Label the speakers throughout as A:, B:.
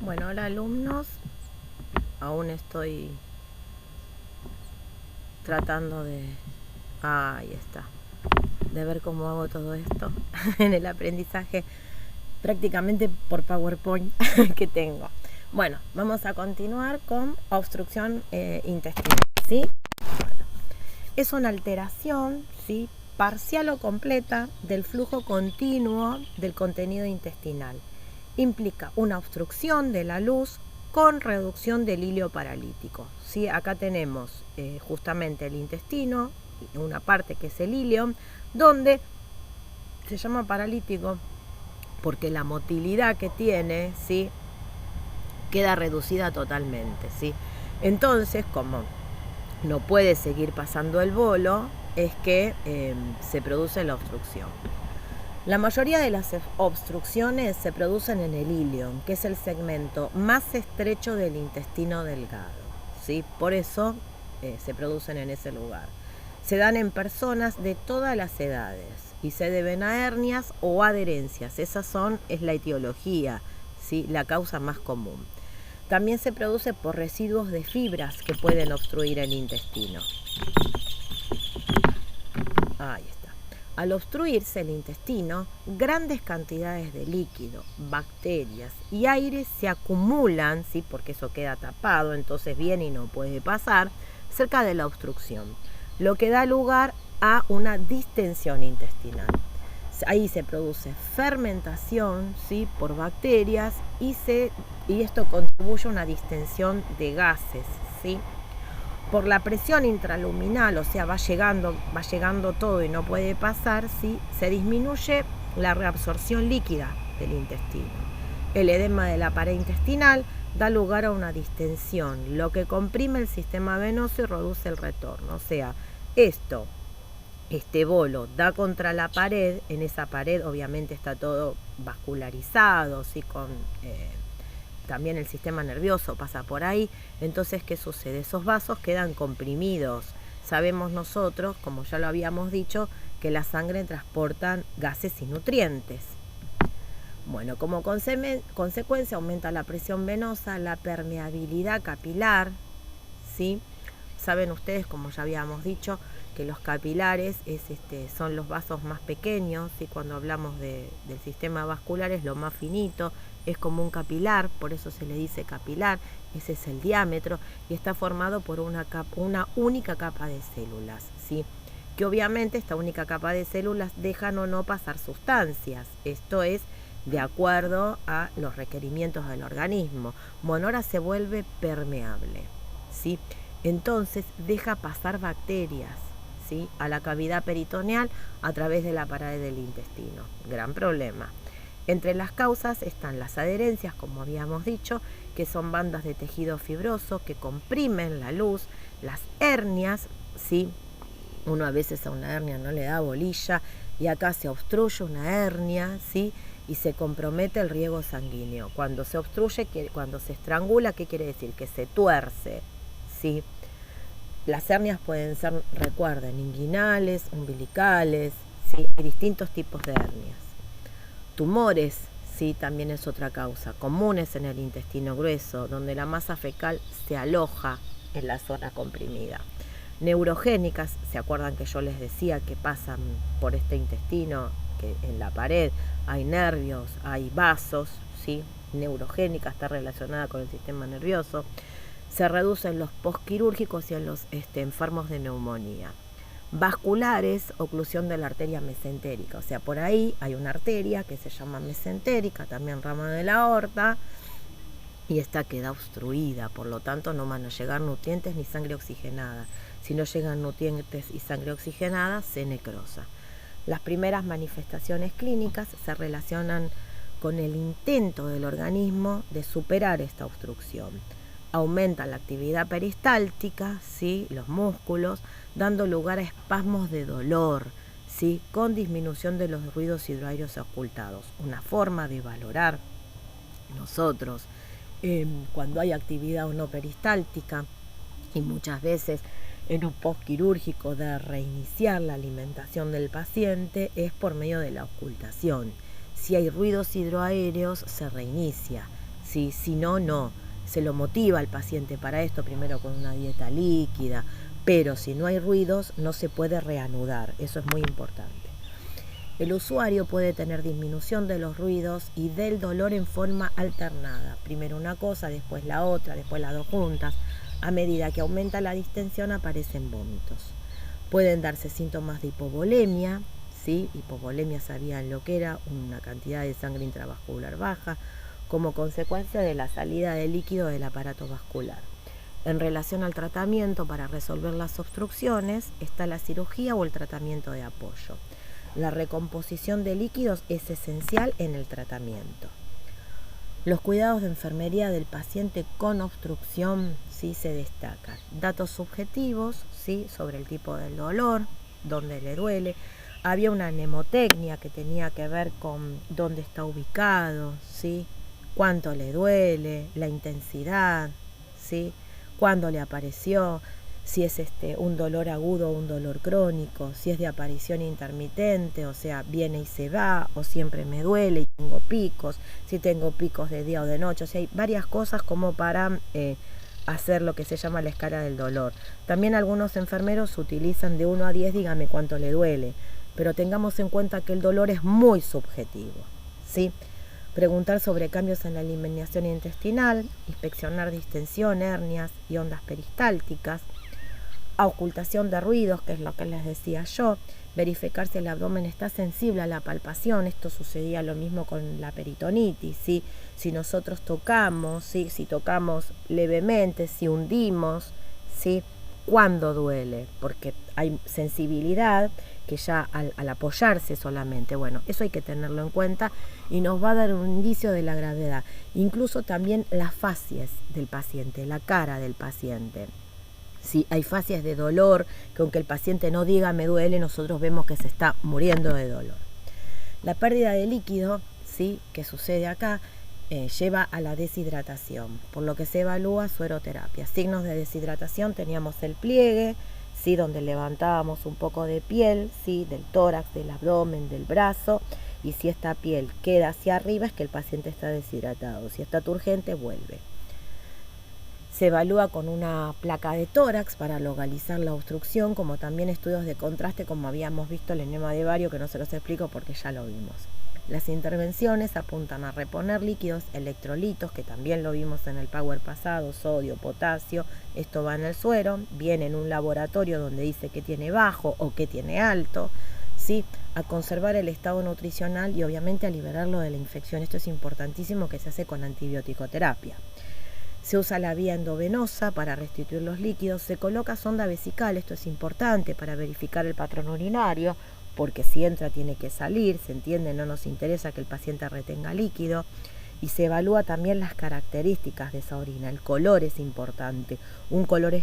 A: Bueno, hola alumnos, aún estoy tratando ahí está, de ver cómo hago todo esto en el aprendizaje prácticamente por PowerPoint que tengo. Bueno, vamos a continuar con obstrucción intestinal, ¿sí? Bueno, es una alteración, ¿sí?, parcial o completa del flujo continuo del contenido intestinal. Implica una obstrucción de la luz con reducción del hilio paralítico, ¿sí? Acá tenemos justamente el intestino, una parte que es el hilio, donde se llama paralítico porque la motilidad que tiene, ¿sí?, queda reducida totalmente, ¿sí? Entonces, como no puede seguir pasando el bolo, es que se produce la obstrucción. La mayoría de las obstrucciones se producen en el ilion, que es el segmento más estrecho del intestino delgado, ¿sí? Por eso se producen en ese lugar. Se dan en personas de todas las edades y se deben a hernias o adherencias. Esa es la etiología, ¿sí?, la causa más común. También se produce por residuos de fibras que pueden obstruir el intestino. Ahí está. Al obstruirse el intestino, grandes cantidades de líquido, bacterias y aire se acumulan, ¿sí?, porque eso queda tapado, entonces viene y no puede pasar, cerca de la obstrucción, lo que da lugar a una distensión intestinal. Ahí se produce fermentación, ¿sí?, por bacterias y esto contribuye a una distensión de gases, ¿sí? Por la presión intraluminal, o sea, va llegando todo y no puede pasar, ¿sí?, se disminuye la reabsorción líquida del intestino. El edema de la pared intestinal da lugar a una distensión, lo que comprime el sistema venoso y reduce el retorno. O sea, este bolo da contra la pared, en esa pared obviamente está todo vascularizado, ¿sí?, también el sistema nervioso pasa por ahí. Entonces, ¿qué sucede? Esos vasos quedan comprimidos. Sabemos nosotros, como ya lo habíamos dicho, que la sangre transporta gases y nutrientes. Bueno, como consecuencia aumenta la presión venosa, la permeabilidad capilar, ¿sí? Saben ustedes, como ya habíamos dicho, que los capilares son los vasos más pequeños, y cuando hablamos del sistema vascular es lo más finito, es como un capilar, por eso se le dice capilar, ese es el diámetro, y está formado por una única capa de células, ¿sí?, que obviamente esta única capa de células dejan o no pasar sustancias. Esto es de acuerdo a los requerimientos del organismo. Bueno, ahora se vuelve permeable, ¿sí? Entonces deja pasar bacterias, ¿sí?, a la cavidad peritoneal a través de la pared del intestino. Gran problema. Entre las causas están las adherencias, como habíamos dicho, que son bandas de tejido fibroso que comprimen la luz, las hernias, ¿sí? Uno a veces a una hernia no le da bolilla y acá se obstruye una hernia, ¿sí?, y se compromete el riego sanguíneo. Cuando se obstruye, cuando se estrangula, ¿qué quiere decir? Que se tuerce, ¿sí? Las hernias pueden ser, recuerden, inguinales, umbilicales, ¿sí? Hay distintos tipos de hernias. Tumores, sí, también es otra causa, comunes en el intestino grueso, donde la masa fecal se aloja en la zona comprimida. Neurogénicas, ¿se acuerdan que yo les decía que pasan por este intestino, que en la pared hay nervios, hay vasos, ¿sí? Neurogénica está relacionada con el sistema nervioso. Se reduce en los postquirúrgicos y en los enfermos de neumonía. Vasculares, oclusión de la arteria mesentérica, o sea, por ahí hay una arteria que se llama mesentérica, también rama de la aorta, y esta queda obstruida, por lo tanto no van a llegar nutrientes ni sangre oxigenada. Si no llegan nutrientes y sangre oxigenada, se necrosa. Las primeras manifestaciones clínicas se relacionan con el intento del organismo de superar esta obstrucción. Aumenta la actividad peristáltica, ¿sí?, los músculos, dando lugar a espasmos de dolor, ¿sí?, con disminución de los ruidos hidroaéreos ocultados. Una forma de valorar nosotros cuando hay actividad o no peristáltica, y muchas veces en un postquirúrgico, de reiniciar la alimentación del paciente, es por medio de la ocultación. Si hay ruidos hidroaéreos, se reinicia. ¿sí? Si no, no. Se lo motiva al paciente para esto, primero con una dieta líquida, pero si no hay ruidos no se puede reanudar, eso es muy importante. El usuario puede tener disminución de los ruidos y del dolor en forma alternada, primero una cosa, después la otra, después las dos juntas. A medida que aumenta la distensión aparecen vómitos. Pueden darse síntomas de hipovolemia, ¿sí? Hipovolemia sabían lo que era, una cantidad de sangre intravascular baja, como consecuencia de la salida de líquido del aparato vascular. En relación al tratamiento para resolver las obstrucciones está la cirugía o el tratamiento de apoyo. La recomposición de líquidos es esencial en el tratamiento. Los cuidados de enfermería del paciente con obstrucción sí se destacan. Datos subjetivos, sí, sobre el tipo del dolor, dónde le duele. Había una mnemotecnia que tenía que ver con dónde está ubicado, sí, cuánto le duele, la intensidad, sí, cuándo le apareció, si es un dolor agudo o un dolor crónico, si es de aparición intermitente, o sea, viene y se va, o siempre me duele y tengo picos, si tengo picos de día o de noche, o sea, hay varias cosas como para hacer lo que se llama la escala del dolor. También algunos enfermeros utilizan de 1 a 10, dígame cuánto le duele, pero tengamos en cuenta que el dolor es muy subjetivo, ¿sí? Preguntar sobre cambios en la eliminación intestinal, inspeccionar distensión, hernias y ondas peristálticas, ocultación de ruidos, que es lo que les decía yo, verificar si el abdomen está sensible a la palpación. Esto sucedía lo mismo con la peritonitis, ¿sí? Si nosotros tocamos, ¿sí? Si tocamos levemente, si hundimos, ¿sí? ¿Cuándo duele? Porque hay sensibilidad que ya al apoyarse solamente, bueno, eso hay que tenerlo en cuenta y nos va a dar un indicio de la gravedad. Incluso también las facies del paciente, la cara del paciente. Si hay facies de dolor, que aunque el paciente no diga me duele, nosotros vemos que se está muriendo de dolor. La pérdida de líquido, ¿sí? Que sucede acá, lleva a la deshidratación, por lo que se evalúa sueroterapia. Signos de deshidratación: teníamos el pliegue, ¿sí? Donde levantábamos un poco de piel, ¿sí? Del tórax, del abdomen, del brazo, y si esta piel queda hacia arriba es que el paciente está deshidratado. Si está turgente, vuelve. Se evalúa con una placa de tórax para localizar la obstrucción, como también estudios de contraste, como habíamos visto el enema de bario, que no se los explico porque ya lo vimos. Las intervenciones apuntan a reponer líquidos, electrolitos, que también lo vimos en el power pasado, sodio, potasio. Esto va en el suero, viene en un laboratorio donde dice que tiene bajo o que tiene alto, ¿sí? A conservar el estado nutricional y obviamente a liberarlo de la infección. Esto es importantísimo, que se hace con antibiótico-terapia. Se usa la vía endovenosa para restituir los líquidos, se coloca sonda vesical, esto es importante para verificar el patrón urinario, porque si entra tiene que salir, se entiende, no nos interesa que el paciente retenga líquido, y se evalúa también las características de esa orina. El color es importante, un color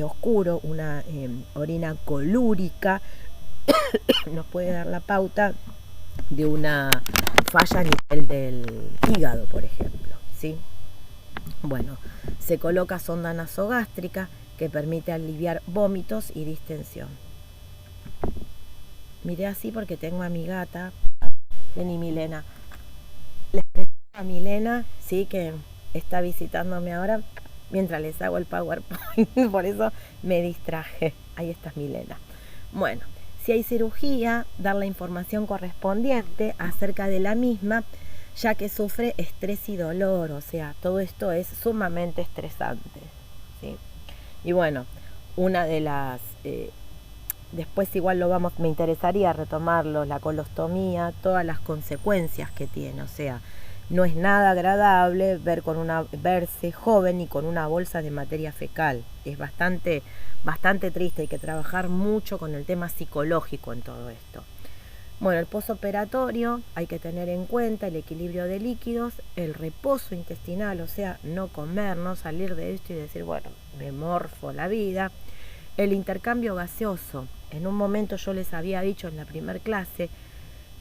A: oscuro, una orina colúrica, nos puede dar la pauta de una falla a nivel del hígado, por ejemplo, ¿sí? Bueno, se coloca sonda nasogástrica que permite aliviar vómitos y distensión. Miré así porque tengo a mi gata, vení Milena. Les presento a Milena, sí, que está visitándome ahora mientras les hago el PowerPoint, por eso me distraje. Ahí está Milena. Bueno, si hay cirugía, dar la información correspondiente acerca de la misma, ya que sufre estrés y dolor, o sea, todo esto es sumamente estresante, ¿sí? Y bueno, una de las, después igual me interesaría retomarlo, la colostomía, todas las consecuencias que tiene, o sea, no es nada agradable verse joven y con una bolsa de materia fecal, es bastante triste, hay que trabajar mucho con el tema psicológico en todo esto. Bueno, el posoperatorio hay que tener en cuenta el equilibrio de líquidos, el reposo intestinal, o sea, no comer, no salir de esto y decir, bueno, me morfo la vida. El intercambio gaseoso. En un momento yo les había dicho en la primer clase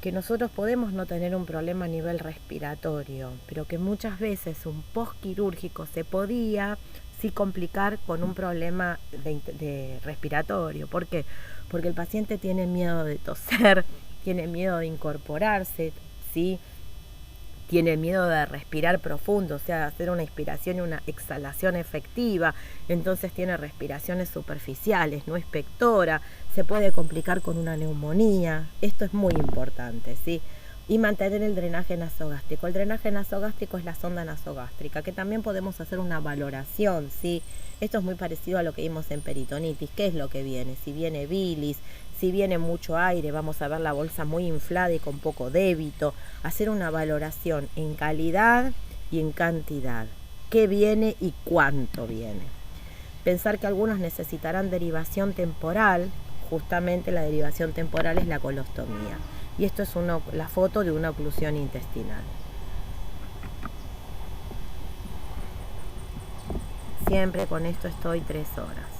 A: que nosotros podemos no tener un problema a nivel respiratorio, pero que muchas veces un postquirúrgico se podía sí complicar con un problema de respiratorio. ¿Por qué? Porque el paciente tiene miedo de toser, tiene miedo de incorporarse, ¿sí? tiene miedo de respirar profundo, o sea, hacer una inspiración y una exhalación efectiva, entonces tiene respiraciones superficiales, no expectora, se puede complicar con una neumonía. Esto es muy importante, ¿sí? Y mantener el drenaje nasogástrico. El drenaje nasogástrico es la sonda nasogástrica, que también podemos hacer una valoración, ¿sí? Esto es muy parecido a lo que vimos en peritonitis. ¿Qué es lo que viene? Si viene bilis, si viene mucho aire, vamos a ver la bolsa muy inflada y con poco débito. Hacer una valoración en calidad y en cantidad. ¿Qué viene y cuánto viene? Pensar que algunos necesitarán derivación temporal. Justamente la derivación temporal es la colostomía. Y esto es la foto de una oclusión intestinal. Siempre con esto estoy 3 horas.